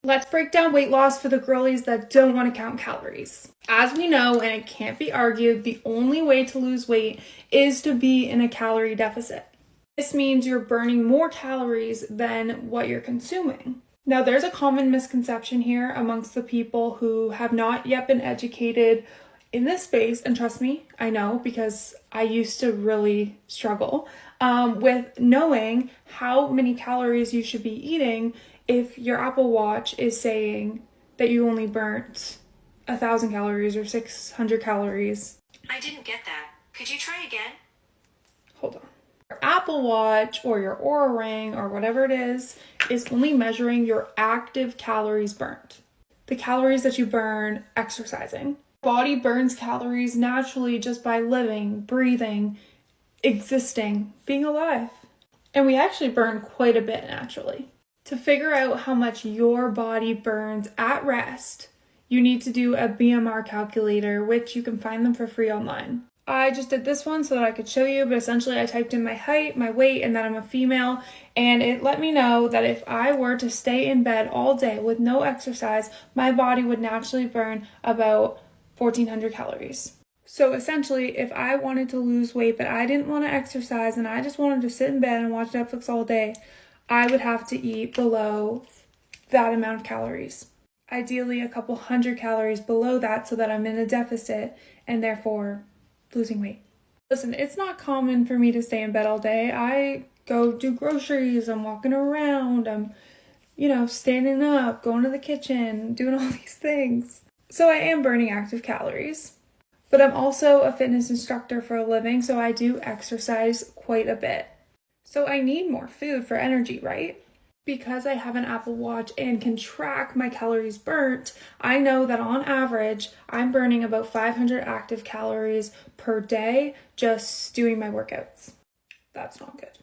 Let's break down weight loss for the girlies that don't want to count calories. As we know, and it can't be argued, the only way to lose weight is to be in a calorie deficit. This means you're burning more calories than what you're consuming. Now, there's a common misconception here amongst the people who have not yet been educated in this space, and trust me, I know because I used to really struggle with knowing how many calories you should be eating if your Apple Watch is saying that you only burnt 1,000 calories or 600 calories. I didn't get that. Could you try again? Hold on. Your Apple Watch or your Oura Ring or whatever it is only measuring your active calories burnt. The calories that you burn exercising. Body burns calories naturally just by living, breathing, existing, being alive. And we actually burn quite a bit naturally. To figure out how much your body burns at rest, you need to do a BMR calculator, which you can find them for free online. I just did this one so that I could show you, but essentially I typed in my height, my weight, and that I'm a female, and it let me know that if I were to stay in bed all day with no exercise, my body would naturally burn about 1,400 calories. So essentially, if I wanted to lose weight, but I didn't want to exercise, and I just wanted to sit in bed and watch Netflix all day, I would have to eat below that amount of calories. Ideally, a couple hundred calories below that so that I'm in a deficit and therefore losing weight. Listen, it's not common for me to stay in bed all day. I go do groceries, I'm walking around, I'm, standing up, going to the kitchen, doing all these things. So I am burning active calories. But I'm also a fitness instructor for a living, so I do exercise quite a bit. So I need more food for energy, right? Because I have an Apple Watch and can track my calories burnt, I know that on average, I'm burning about 500 active calories per day just doing my workouts. That's not good.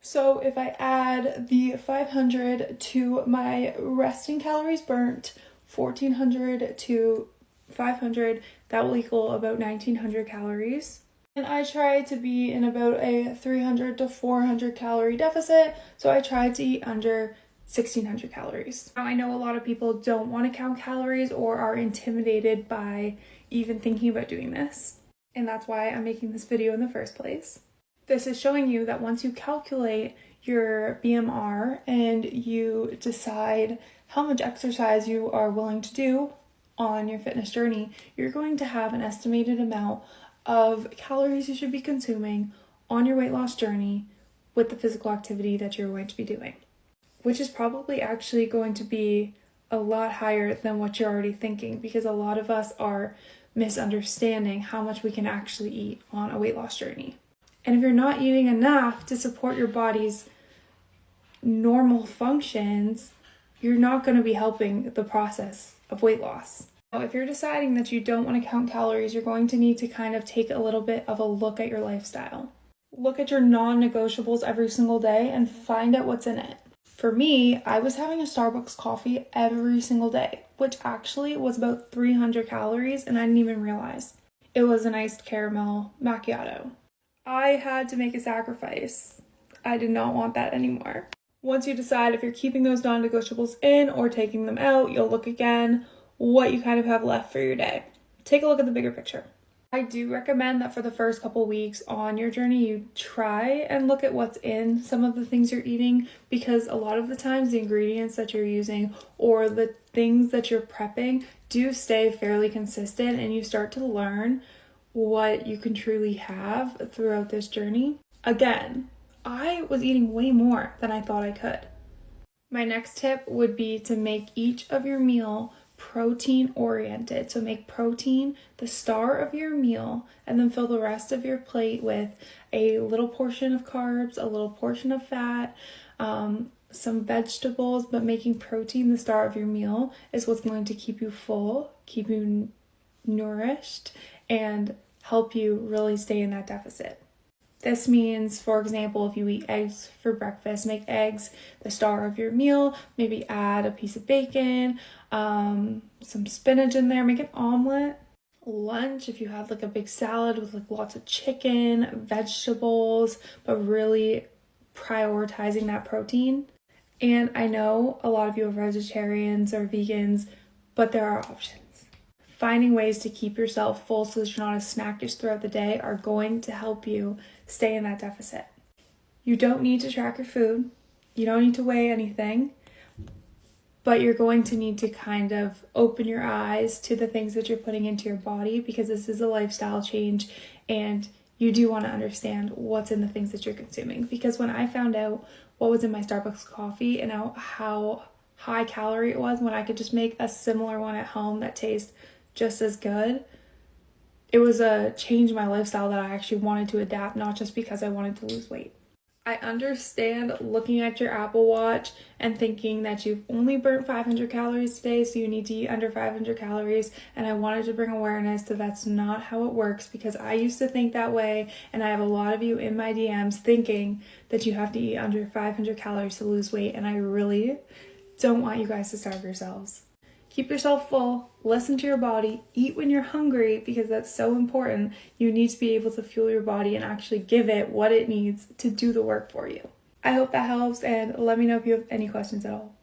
So if I add the 500 to my resting calories burnt, 1,400 to 500, that will equal about 1,900 calories. And I try to be in about a 300 to 400 calorie deficit, so I try to eat under 1,600 calories. Now, I know a lot of people don't want to count calories or are intimidated by even thinking about doing this. And that's why I'm making this video in the first place. This is showing you that once you calculate your BMR and you decide how much exercise you are willing to do on your fitness journey, you're going to have an estimated amount of calories you should be consuming on your weight loss journey with the physical activity that you're going to be doing, which is probably actually going to be a lot higher than what you're already thinking, because a lot of us are misunderstanding how much we can actually eat on a weight loss journey. And if you're not eating enough to support your body's normal functions, you're not going to be helping the process of weight loss. Now, if you're deciding that you don't want to count calories, you're going to need to kind of take a little bit of a look at your lifestyle. Look at your non-negotiables every single day and find out what's in it. For me, I was having a Starbucks coffee every single day, which actually was about 300 calories, and I didn't even realize. It was an iced caramel macchiato. I had to make a sacrifice. I did not want that anymore. Once you decide if you're keeping those non-negotiables in or taking them out, you'll look again what you kind of have left for your day. Take a look at the bigger picture. I do recommend that for the first couple weeks on your journey, you try and look at what's in some of the things you're eating, because a lot of the times the ingredients that you're using or the things that you're prepping do stay fairly consistent, and you start to learn what you can truly have throughout this journey. Again, I was eating way more than I thought I could. My next tip would be to make each of your meal protein oriented. So make protein the star of your meal, and then fill the rest of your plate with a little portion of carbs, a little portion of fat, some vegetables, but making protein the star of your meal is what's going to keep you full, keep you nourished, and help you really stay in that deficit. This means, for example, if you eat eggs for breakfast, make eggs the star of your meal, maybe add a piece of bacon, some spinach in there, make an omelet. Lunch, if you had like a big salad with like lots of chicken, vegetables, but really prioritizing that protein. And I know a lot of you are vegetarians or vegans, but there are options. Finding ways to keep yourself full so that you're not as snackish throughout the day are going to help you stay in that deficit. You don't need to track your food. You don't need to weigh anything, but you're going to need to kind of open your eyes to the things that you're putting into your body, because this is a lifestyle change and you do want to understand what's in the things that you're consuming. Because when I found out what was in my Starbucks coffee and how high calorie it was when I could just make a similar one at home that tastes just as good, it was a change in my lifestyle that I actually wanted to adapt, not just because I wanted to lose weight. I understand looking at your Apple Watch and thinking that you've only burnt 500 calories today, so you need to eat under 500 calories. And I wanted to bring awareness to that's not how it works, because I used to think that way. And I have a lot of you in my DMs thinking that you have to eat under 500 calories to lose weight. And I really don't want you guys to starve yourselves. Keep yourself full, listen to your body, eat when you're hungry, because that's so important. You need to be able to fuel your body and actually give it what it needs to do the work for you. I hope that helps, and let me know if you have any questions at all.